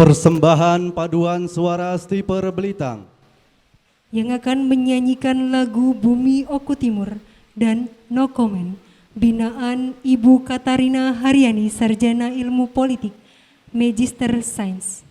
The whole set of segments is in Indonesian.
Persembahan paduan suara Stiper Belitang yang akan menyanyikan lagu Bumi Oku Timur dan No Comment binaan Ibu Katarina Haryani, Sarjana Ilmu Politik, Magister Sains.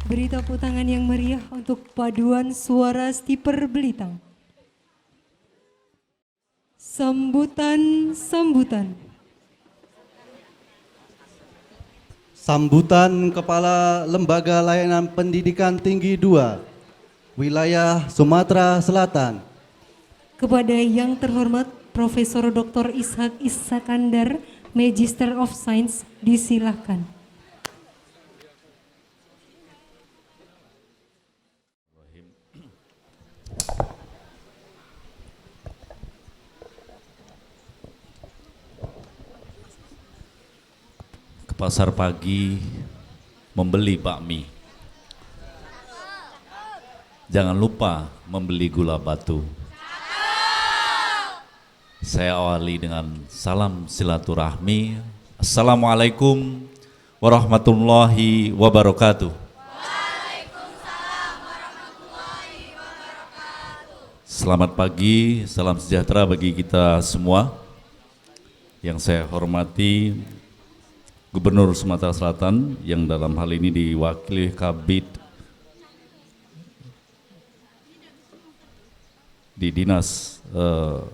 Beri tepuk tangan yang meriah untuk paduan suara Stiper Belitang. Sambutan. Sambutan Kepala Lembaga Layanan Pendidikan Tinggi 2, Wilayah Sumatera Selatan. Kepada yang terhormat Profesor Dr. Ishak Iskandar, Magister of Science, disilahkan. Ke pasar pagi membeli bakmi. Jangan lupa membeli gula batu. Saya awali dengan salam silaturahmi. Assalamualaikum warahmatullahi wabarakatuh. Selamat pagi, salam sejahtera bagi kita semua. Yang saya hormati Gubernur Sumatera Selatan yang dalam hal ini diwakili Kabid di Dinas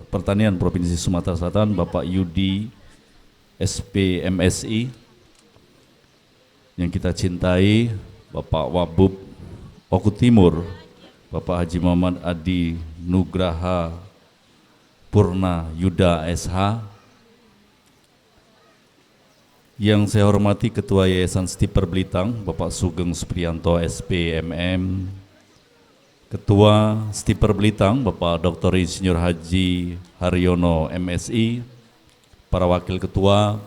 Pertanian Provinsi Sumatera Selatan, Bapak Yudi SPMSI, yang kita cintai Bapak Wabub Oku Timur, Bapak Haji Muhammad Adi Nugraha Purna Yuda SH, yang saya hormati Ketua Yayasan Stiper Belitang, Bapak Sugeng Supriyanto SPMM, Ketua Stiper Belitang, Bapak Dr. Insinyur Haji Haryono MSI, para Wakil Ketua,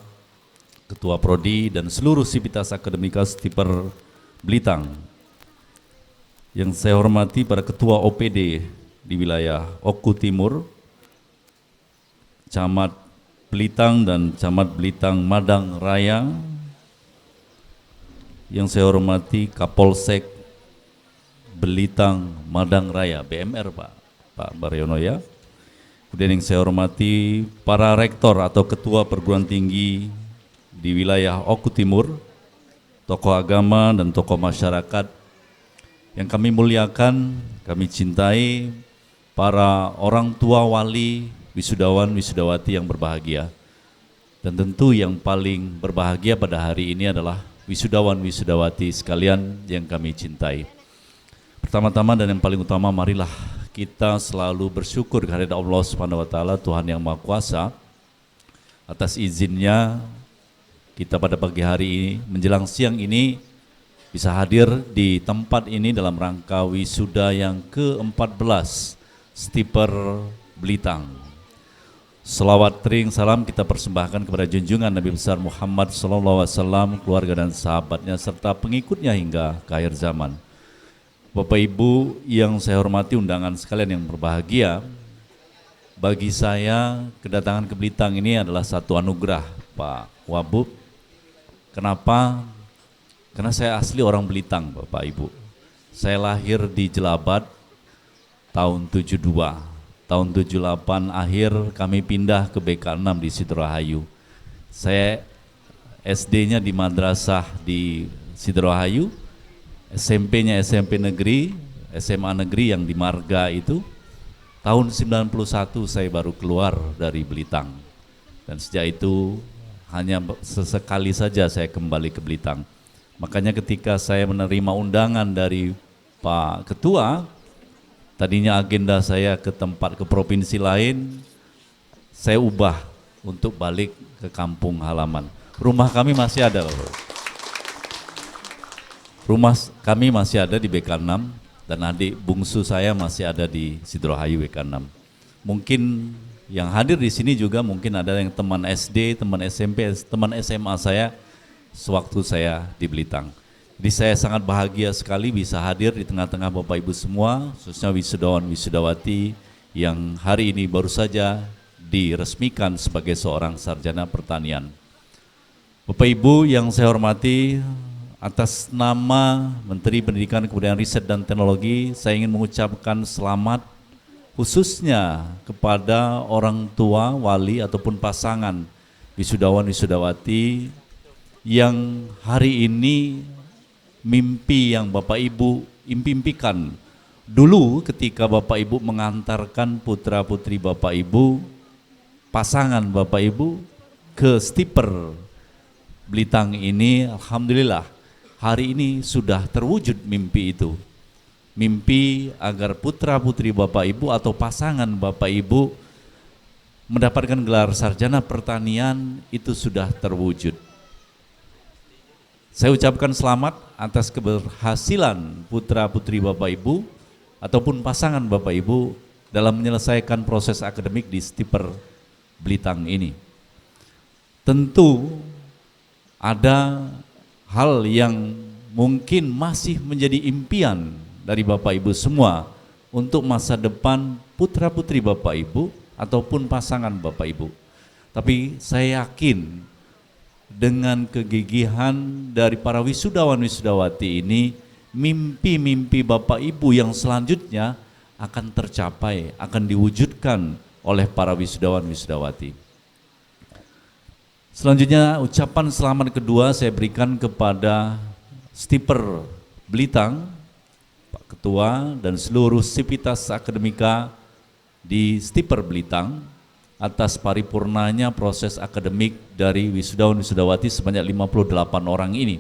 Ketua Prodi, dan seluruh sivitas akademika Stiper Belitang. Yang saya hormati para Ketua OPD di wilayah Oku Timur, Camat Belitang dan Camat Belitang Madang Raya. Yang saya hormati Kapolsek Belitang Madang Raya, BMR Pak Baryono ya. Kemudian yang saya hormati para rektor atau ketua perguruan tinggi di wilayah Oku Timur, tokoh agama dan tokoh masyarakat yang kami muliakan, kami cintai, para orang tua wali, wisudawan, wisudawati yang berbahagia. Dan tentu yang paling berbahagia pada hari ini adalah wisudawan, wisudawati sekalian yang kami cintai. Pertama-tama dan yang paling utama, marilah kita selalu bersyukur kehadirat Allah Subhanahu wa taala, Tuhan yang Maha Kuasa, atas izinnya kita pada pagi hari ini menjelang siang ini bisa hadir di tempat ini dalam rangka wisuda yang ke-14 Stiper Belitang. Selawat tering salam kita persembahkan kepada junjungan Nabi besar Muhammad SAW, keluarga dan sahabatnya serta pengikutnya hingga ke akhir zaman. Bapak Ibu yang saya hormati, undangan sekalian yang berbahagia, bagi saya kedatangan ke Belitang ini adalah satu anugerah Pak Wabub. Kenapa? Karena saya asli orang Belitang Bapak Ibu. Saya lahir di Jelabat tahun 72. Tahun 78 akhir kami pindah ke BK6 di Sidorahayu. Saya SD-nya di madrasah di Sidorahayu, SMP-nya SMP negeri, SMA negeri yang di Marga itu. Tahun 91 saya baru keluar dari Belitang. Dan sejak itu hanya sesekali saja saya kembali ke Belitang. Makanya ketika saya menerima undangan dari Pak Ketua, tadinya agenda saya ke provinsi lain, saya ubah untuk balik ke kampung halaman. Rumah kami masih ada loh. Rumah kami masih ada di BK6 dan adik bungsu saya masih ada di Sidorahayu BK6. Mungkin yang hadir di sini juga mungkin ada yang teman SD, teman SMP, teman SMA saya sewaktu saya di Belitang. Jadi saya sangat bahagia sekali bisa hadir di tengah-tengah Bapak Ibu semua, khususnya wisudawan wisudawati yang hari ini baru saja diresmikan sebagai seorang sarjana pertanian. Bapak Ibu yang saya hormati, atas nama Menteri Pendidikan, Kebudayaan, Riset dan Teknologi, saya ingin mengucapkan selamat khususnya kepada orang tua, wali ataupun pasangan wisudawan wisudawati yang hari ini mimpi yang Bapak Ibu impikan dulu ketika Bapak Ibu mengantarkan putra-putri Bapak Ibu, pasangan Bapak Ibu ke Stiper Belitang ini. Alhamdulillah hari ini sudah terwujud mimpi itu. Mimpi agar putra-putri Bapak Ibu atau pasangan Bapak Ibu mendapatkan gelar sarjana pertanian itu sudah terwujud. Saya ucapkan selamat atas keberhasilan putra-putri Bapak Ibu ataupun pasangan Bapak Ibu dalam menyelesaikan proses akademik di Stiper Belitang ini. Tentu ada hal yang mungkin masih menjadi impian dari Bapak Ibu semua untuk masa depan putra-putri Bapak Ibu ataupun pasangan Bapak Ibu. Tapi saya yakin dengan kegigihan dari para wisudawan-wisudawati ini, mimpi-mimpi Bapak Ibu yang selanjutnya akan tercapai, akan diwujudkan oleh para wisudawan-wisudawati. Selanjutnya ucapan selamat kedua saya berikan kepada Stiper Belitang, Pak Ketua dan seluruh sivitas akademika di Stiper Belitang atas paripurnanya proses akademik dari wisudawan-wisudawati sebanyak 58 orang ini.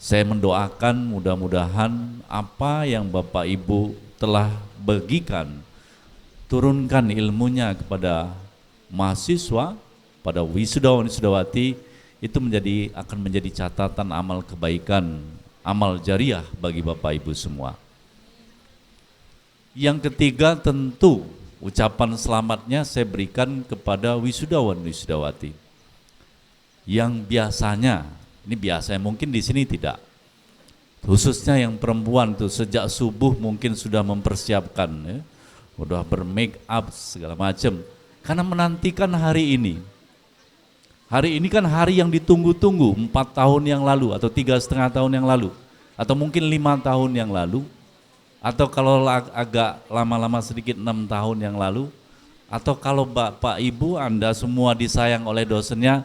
Saya mendoakan mudah-mudahan apa yang Bapak Ibu telah bagikan, turunkan ilmunya kepada mahasiswa, pada wisudawan-wisudawati, itu akan menjadi catatan amal kebaikan, amal jariah bagi Bapak Ibu semua. Yang ketiga tentu ucapan selamatnya saya berikan kepada wisudawan-wisudawati yang biasanya, ini biasanya mungkin di sini tidak, khususnya yang perempuan tuh sejak subuh mungkin sudah mempersiapkan, ya, udah bermake up segala macam karena menantikan hari ini. Hari ini kan hari yang ditunggu-tunggu 4 tahun yang lalu atau 3,5 tahun yang lalu atau mungkin 5 tahun yang lalu, atau kalau agak lama-lama sedikit 6 tahun yang lalu, atau kalau Bapak Ibu Anda semua disayang oleh dosennya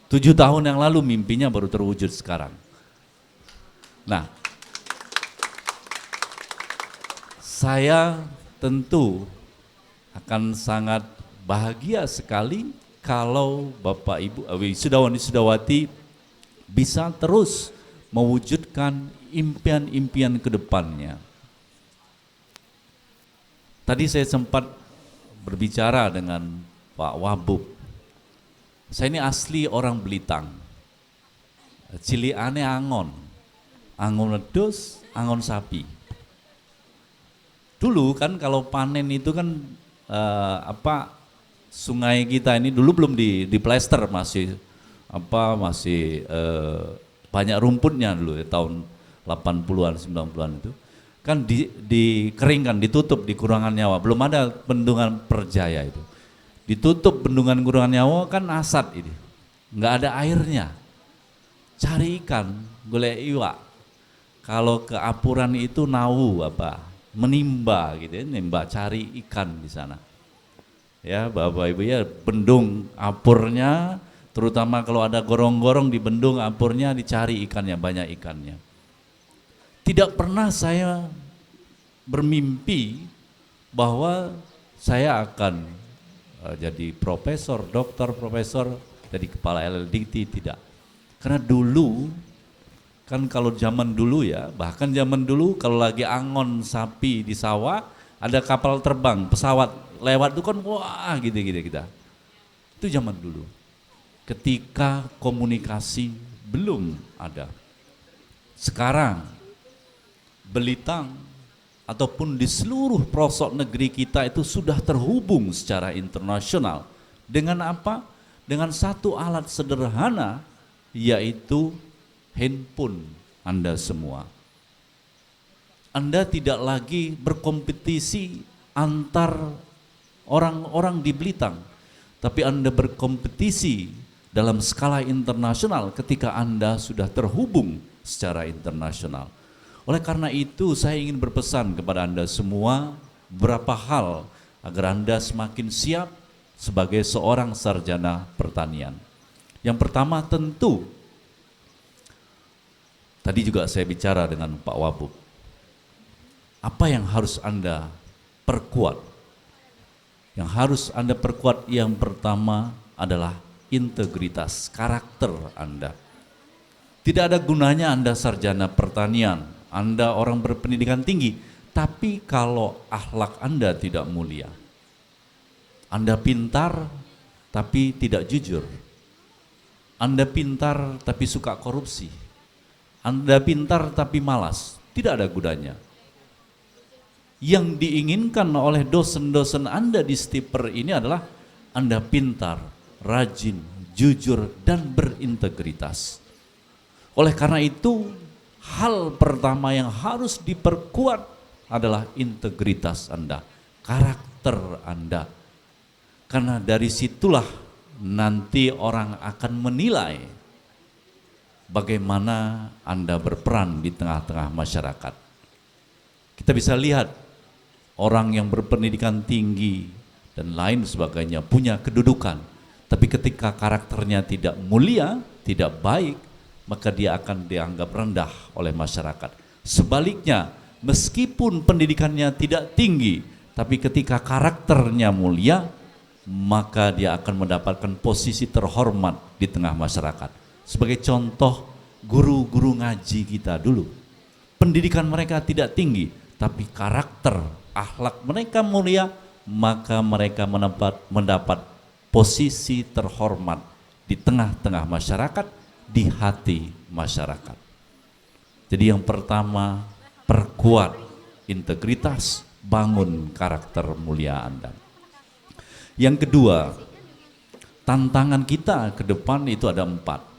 7 tahun yang lalu, mimpinya baru terwujud sekarang. Nah, saya tentu akan sangat bahagia sekali kalau Bapak Ibu wisudawan-wisudawati bisa terus mewujudkan impian-impian ke depannya. Tadi saya sempat berbicara dengan Pak Wabub. Saya ini asli orang Belitang. Ciliane angon wedhus, angon sapi. Dulu kan kalau panen itu kan sungai kita ini dulu belum di plester, masih banyak rumputnya dulu ya, tahun 80-an 90-an itu. Kan dikeringkan, ditutup di Kurangan Nyawa, belum ada bendungan Perjaya itu. Ditutup bendungan Kurangan Nyawa kan asat ini, nggak ada airnya. Cari ikan, golek iwak. Kalau ke Apuran itu nawu menimba gitu ya, nimba cari ikan di sana. Ya Bapak Ibu ya, bendung Apurnya, terutama kalau ada gorong-gorong di bendung Apurnya dicari ikannya, banyak ikannya. Tidak pernah saya bermimpi bahwa saya akan jadi profesor, doktor, profesor, jadi kepala LLDT, tidak. Karena dulu, kan kalau zaman dulu ya, bahkan zaman dulu kalau lagi angon sapi di sawah, ada kapal terbang, pesawat lewat itu kan wah gitu-gitu kita. Itu zaman dulu. Ketika komunikasi belum ada. Sekarang Belitang ataupun di seluruh pelosok negeri kita itu sudah terhubung secara internasional. Dengan apa? Dengan satu alat sederhana, yaitu handphone Anda semua. Anda tidak lagi berkompetisi antar orang-orang di Belitang, tapi Anda berkompetisi dalam skala internasional ketika Anda sudah terhubung secara internasional. Oleh karena itu saya ingin berpesan kepada Anda semua beberapa hal agar Anda semakin siap sebagai seorang sarjana pertanian. Yang pertama tentu Tadi juga saya bicara dengan Pak Wabub. Apa yang harus Anda perkuat? Yang harus Anda perkuat yang pertama adalah integritas, karakter Anda. Tidak ada gunanya Anda sarjana pertanian, Anda orang berpendidikan tinggi, tapi kalau akhlak Anda tidak mulia. Anda pintar tapi tidak jujur. Anda pintar tapi suka korupsi. Anda pintar tapi malas, tidak ada gunanya. Yang diinginkan oleh dosen-dosen Anda di Stiper ini adalah Anda pintar, rajin, jujur, dan berintegritas. Oleh karena itu, hal pertama yang harus diperkuat adalah integritas Anda, karakter Anda. Karena dari situlah nanti orang akan menilai bagaimana Anda berperan di tengah-tengah masyarakat. Kita bisa lihat orang yang berpendidikan tinggi dan lain sebagainya punya kedudukan, tapi ketika karakternya tidak mulia, tidak baik, maka dia akan dianggap rendah oleh masyarakat. Sebaliknya, meskipun pendidikannya tidak tinggi, tapi ketika karakternya mulia, maka dia akan mendapatkan posisi terhormat di tengah masyarakat. Sebagai contoh, guru-guru ngaji kita dulu, pendidikan mereka tidak tinggi, tapi karakter, akhlak mereka mulia, maka mereka mendapat posisi terhormat di tengah-tengah masyarakat, di hati masyarakat. Jadi yang pertama, perkuat integritas, bangun karakter mulia Anda. Yang kedua, tantangan kita ke depan itu ada 4.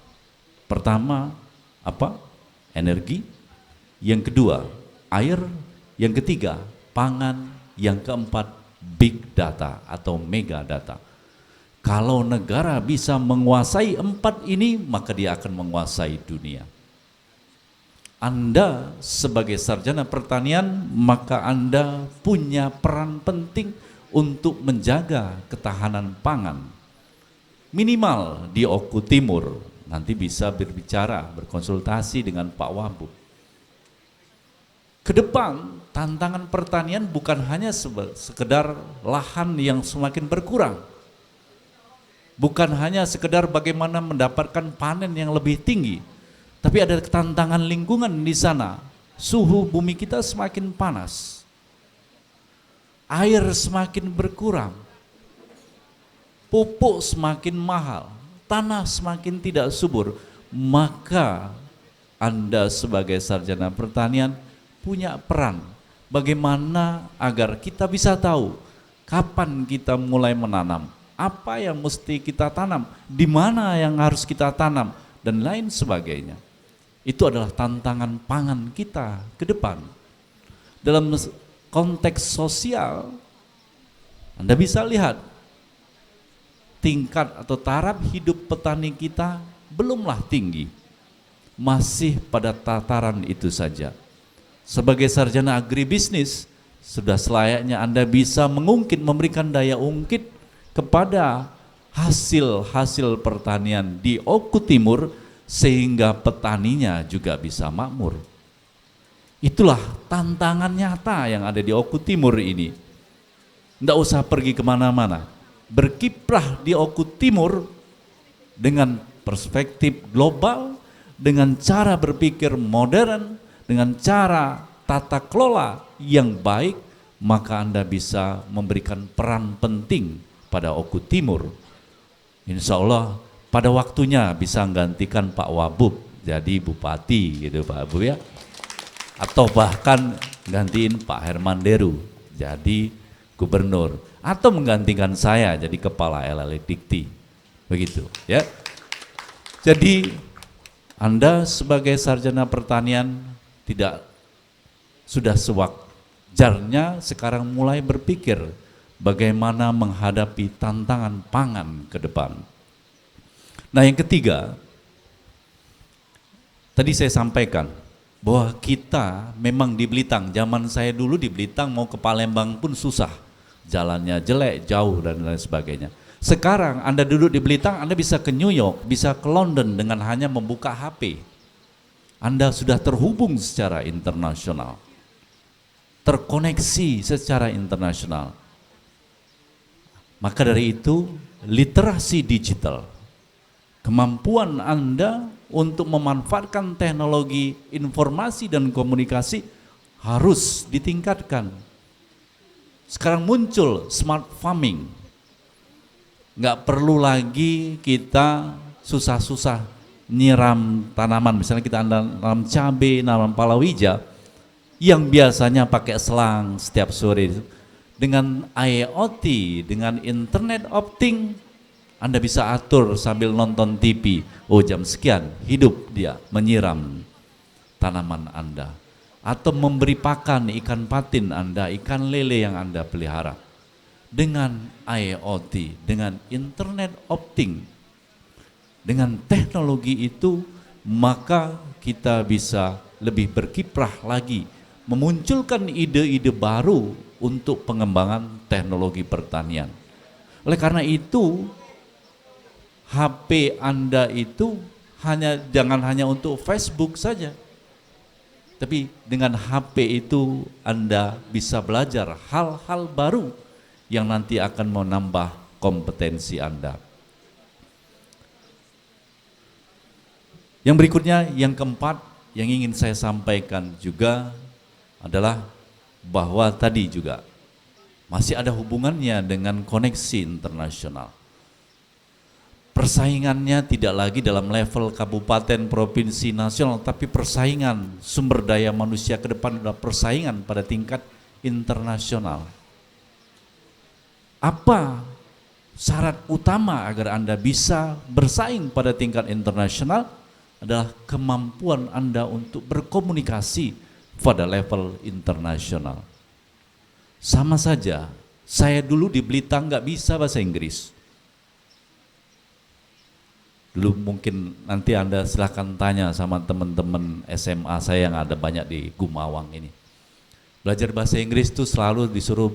Pertama, apa? Energi. Yang kedua, air. Yang ketiga, pangan. Yang keempat, big data atau mega data. Kalau negara bisa menguasai 4 ini, maka dia akan menguasai dunia. Anda sebagai sarjana pertanian, maka Anda punya peran penting untuk menjaga ketahanan pangan. Minimal di Oku Timur, nanti bisa berbicara, berkonsultasi dengan Pak Wabub. Ke depan, tantangan pertanian bukan hanya sekedar lahan yang semakin berkurang. Bukan hanya sekedar bagaimana mendapatkan panen yang lebih tinggi, tapi ada tantangan lingkungan di sana. Suhu bumi kita semakin panas. Air semakin berkurang. Pupuk semakin mahal. Tanah semakin tidak subur, maka Anda sebagai sarjana pertanian punya peran bagaimana agar kita bisa tahu kapan kita mulai menanam, apa yang mesti kita tanam, di mana yang harus kita tanam, dan lain sebagainya. Itu adalah tantangan pangan kita ke depan. Dalam konteks sosial, Anda bisa lihat tingkat atau taraf hidup petani kita belumlah tinggi, masih pada tataran itu saja. Sebagai sarjana agribisnis, sudah selayaknya Anda bisa mengungkit, memberikan daya ungkit kepada hasil-hasil pertanian di Oku Timur, sehingga petaninya juga bisa makmur. Itulah tantangan nyata yang ada di Oku Timur ini. Tidak usah pergi kemana-mana, berkiprah di Oku Timur dengan perspektif global, dengan cara berpikir modern, dengan cara tata kelola yang baik, maka Anda bisa memberikan peran penting pada Oku Timur. Insya Allah pada waktunya bisa menggantikan Pak Wabub jadi bupati gitu Pak Wabub ya, atau bahkan gantiin Pak Herman Deru jadi gubernur, atau menggantikan saya jadi kepala LL Dikti, begitu ya. Jadi Anda sebagai sarjana pertanian sudah sewajarnya sekarang mulai berpikir bagaimana menghadapi tantangan pangan ke depan. Nah yang ketiga, tadi saya sampaikan bahwa kita memang di Belitung, zaman saya dulu di Belitung mau ke Palembang pun susah, jalannya jelek, jauh dan lain sebagainya. Sekarang Anda duduk di Belitung, Anda bisa ke New York, bisa ke London dengan hanya membuka HP. Anda sudah terhubung secara internasional, terkoneksi secara internasional. Maka dari itu, literasi digital, kemampuan Anda untuk memanfaatkan teknologi informasi dan komunikasi harus ditingkatkan. Sekarang muncul smart farming. Nggak perlu lagi kita susah-susah nyiram tanaman. Misalnya kita nanam cabai, nanam palawija, yang biasanya pakai selang setiap sore. Dengan IoT, dengan Internet of Things, Anda bisa atur sambil nonton TV. Oh, jam sekian hidup dia menyiram tanaman Anda. Atau memberi pakan ikan patin Anda, ikan lele yang Anda pelihara. Dengan IoT, dengan Internet of Things, dengan teknologi itu, maka kita bisa lebih berkiprah lagi, memunculkan ide-ide baru untuk pengembangan teknologi pertanian. Oleh karena itu, HP Anda itu jangan hanya untuk Facebook saja, tapi dengan HP itu Anda bisa belajar hal-hal baru yang nanti akan menambah kompetensi Anda. Yang berikutnya, yang keempat, yang ingin saya sampaikan juga adalah bahwa tadi juga masih ada hubungannya dengan koneksi internasional. Persaingannya tidak lagi dalam level kabupaten, provinsi, nasional, tapi persaingan sumber daya manusia ke depan adalah persaingan pada tingkat internasional. Apa syarat utama agar Anda bisa bersaing pada tingkat internasional? Adalah kemampuan Anda untuk berkomunikasi pada level internasional. Sama saja, saya dulu di Blitar nggak bisa bahasa Inggris. Dulu mungkin nanti Anda silahkan tanya sama teman-teman SMA saya yang ada banyak di Gumawang ini. Belajar bahasa Inggris itu selalu disuruh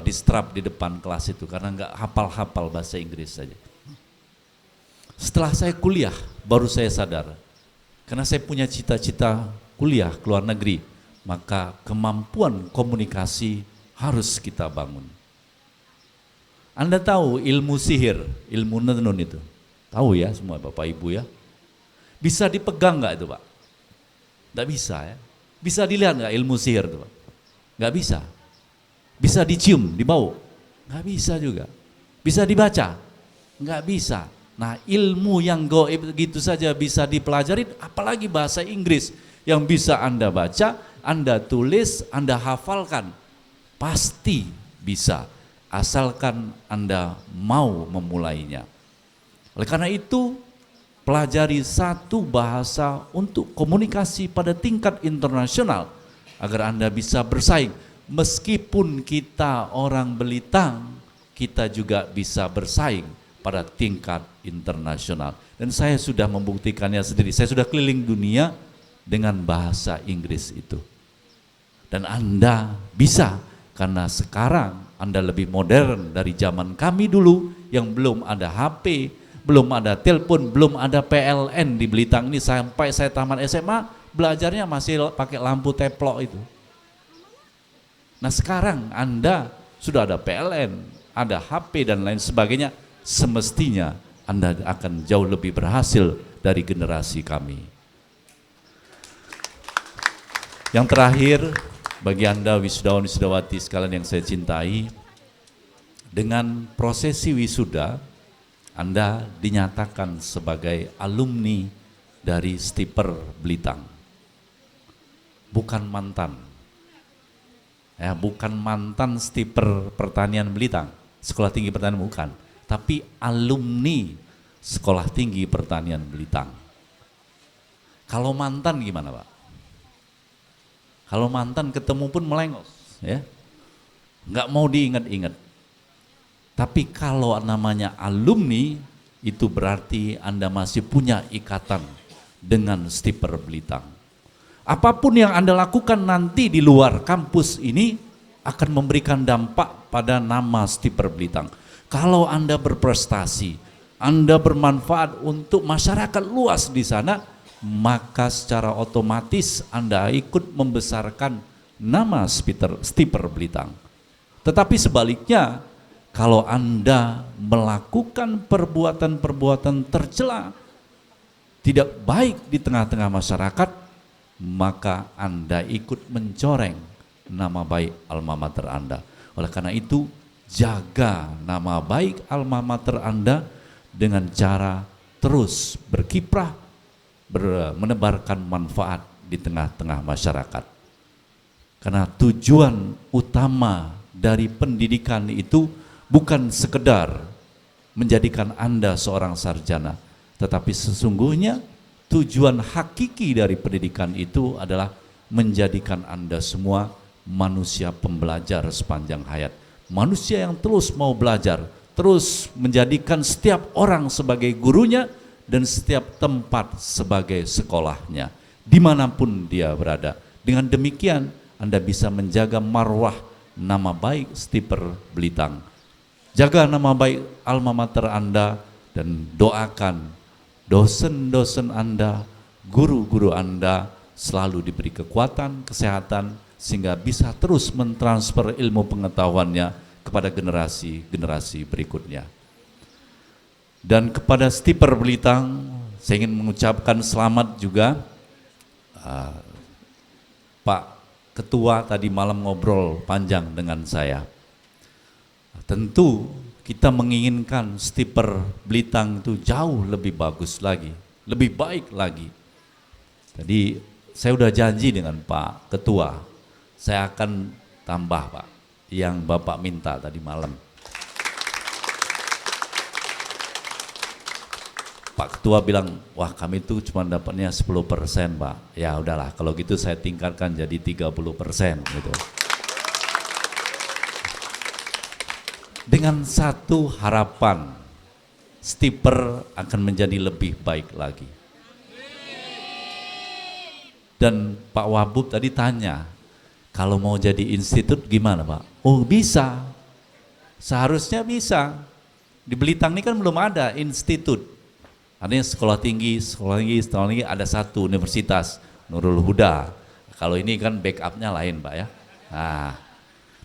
distrap di depan kelas itu karena nggak hafal-hafal bahasa Inggris saja. Setelah saya kuliah, baru saya sadar, karena saya punya cita-cita kuliah ke luar negeri, maka kemampuan komunikasi harus kita bangun. Anda tahu ilmu sihir, ilmu nenun itu? Tahu ya semua Bapak Ibu ya? Bisa dipegang nggak itu Pak? Nggak bisa ya? Bisa dilihat nggak ilmu sihir itu Pak? Nggak bisa. Bisa dicium, dibau? Nggak bisa juga. Bisa dibaca? Nggak bisa. Nah, ilmu yang gaib gitu saja bisa dipelajari, apalagi bahasa Inggris yang bisa Anda baca, Anda tulis, Anda hafalkan. Pasti bisa, asalkan Anda mau memulainya. Oleh karena itu, pelajari satu bahasa untuk komunikasi pada tingkat internasional agar Anda bisa bersaing. Meskipun kita orang Belitung, kita juga bisa bersaing pada tingkat internasional. Dan saya sudah membuktikannya sendiri. Saya sudah keliling dunia dengan bahasa Inggris itu. Dan Anda bisa, karena sekarang Anda lebih modern dari zaman kami dulu yang belum ada HP, belum ada telepon, belum ada PLN di Belitung ini. Sampai saya tamat SMA, belajarnya masih pakai lampu teplok itu. Nah sekarang Anda sudah ada PLN, ada HP dan lain sebagainya. Semestinya Anda akan jauh lebih berhasil dari generasi kami. Yang terakhir, bagi Anda wisudawan-wisudawati sekalian yang saya cintai, dengan prosesi wisuda, Anda dinyatakan sebagai alumni dari Stiper Belitung. Bukan mantan. Ya, bukan mantan Stiper Pertanian Belitung, Sekolah Tinggi Pertanian bukan. Tapi alumni Sekolah Tinggi Pertanian Belitung. Kalau mantan gimana Pak? Kalau mantan ketemu pun melengos, ya, nggak mau diingat-ingat. Tapi kalau namanya alumni, itu berarti Anda masih punya ikatan dengan Stiper Belitung. Apapun yang Anda lakukan nanti di luar kampus ini akan memberikan dampak pada nama Stiper Belitung. Kalau Anda berprestasi, Anda bermanfaat untuk masyarakat luas di sana, maka secara otomatis Anda ikut membesarkan nama Stiper Belitang. Tetapi sebaliknya, kalau Anda melakukan perbuatan-perbuatan tercela, tidak baik di tengah-tengah masyarakat, maka Anda ikut mencoreng nama baik alma mater Anda. Oleh karena itu, jaga nama baik alma mater Anda dengan cara terus berkiprah, menebarkan manfaat di tengah-tengah masyarakat. Karena tujuan utama dari pendidikan itu bukan sekedar menjadikan Anda seorang sarjana, tetapi sesungguhnya tujuan hakiki dari pendidikan itu adalah menjadikan Anda semua manusia pembelajar sepanjang hayat. Manusia yang terus mau belajar, terus menjadikan setiap orang sebagai gurunya dan setiap tempat sebagai sekolahnya, dimanapun dia berada. Dengan demikian, Anda bisa menjaga marwah nama baik Stiper Belitang. Jaga nama baik alma mater Anda dan doakan dosen-dosen Anda, guru-guru Anda selalu diberi kekuatan, kesehatan, sehingga bisa terus mentransfer ilmu pengetahuannya kepada generasi-generasi berikutnya. Dan kepada Stiper Belitang, saya ingin mengucapkan selamat juga. Pak Ketua tadi malam ngobrol panjang dengan saya. Tentu kita menginginkan Stiper Belitang itu jauh lebih bagus lagi, lebih baik lagi. Jadi saya udah janji dengan Pak Ketua, saya akan tambah Pak, yang Bapak minta tadi malam. Pak Ketua bilang, wah kami tuh cuma dapatnya 10% Pak. Ya udahlah, kalau gitu saya tingkatkan jadi 30% gitu. Dengan satu harapan, Stiper akan menjadi lebih baik lagi. Dan Pak Wabub tadi tanya, kalau mau jadi institut gimana Pak? Oh bisa, seharusnya bisa. Di Belitang ini kan belum ada institut. Artinya sekolah tinggi ada satu universitas, Nurul Huda. Kalau ini kan backupnya lain Pak ya. Nah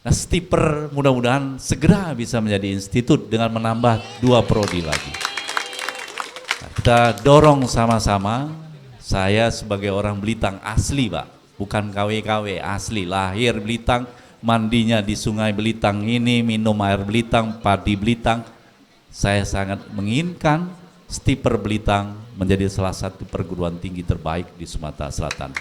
Stiper mudah-mudahan segera bisa menjadi institut dengan menambah 2 prodi lagi. Nah, kita dorong sama-sama, saya sebagai orang Belitang asli Pak, bukan KW-KW, asli, lahir Belitang, mandinya di sungai Belitang ini, minum air Belitang, padi Belitang. Saya sangat menginginkan Stiper Belitang menjadi salah satu perguruan tinggi terbaik di Sumatera Selatan.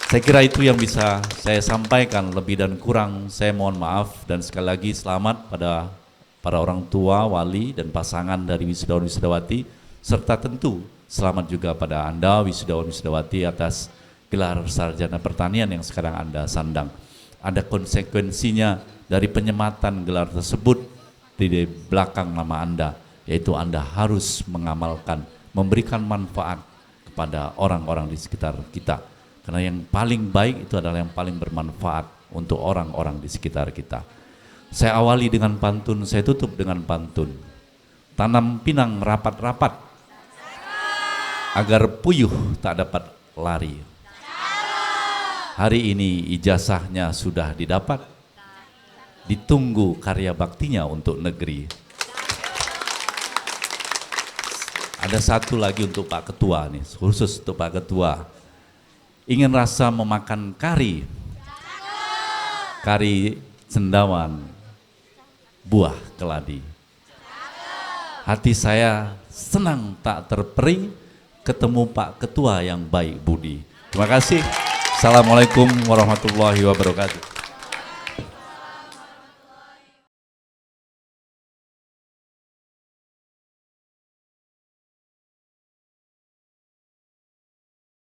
Saya kira itu yang bisa saya sampaikan, lebih dan kurang saya mohon maaf, dan sekali lagi selamat pada para orang tua, wali, dan pasangan dari wisudawan-wisudawati, serta tentu selamat juga pada Anda wisudawan-wisudawati atas gelar sarjana pertanian yang sekarang Anda sandang. Ada konsekuensinya dari penyematan gelar tersebut di belakang nama Anda, yaitu Anda harus mengamalkan, memberikan manfaat kepada orang-orang di sekitar kita. Karena yang paling baik itu adalah yang paling bermanfaat untuk orang-orang di sekitar kita. Saya awali dengan pantun, saya tutup dengan pantun. Tanam pinang rapat-rapat, agar puyuh tak dapat lari. Hari ini ijazahnya sudah didapat, ditunggu karya baktinya untuk negeri. Ada satu lagi untuk Pak Ketua nih, khusus untuk Pak Ketua. Ingin rasa memakan kari cendawan, buah keladi. Hati saya senang tak terperi ketemu Pak Ketua yang baik budi. Terima kasih. Assalamualaikum warahmatullahi wabarakatuh.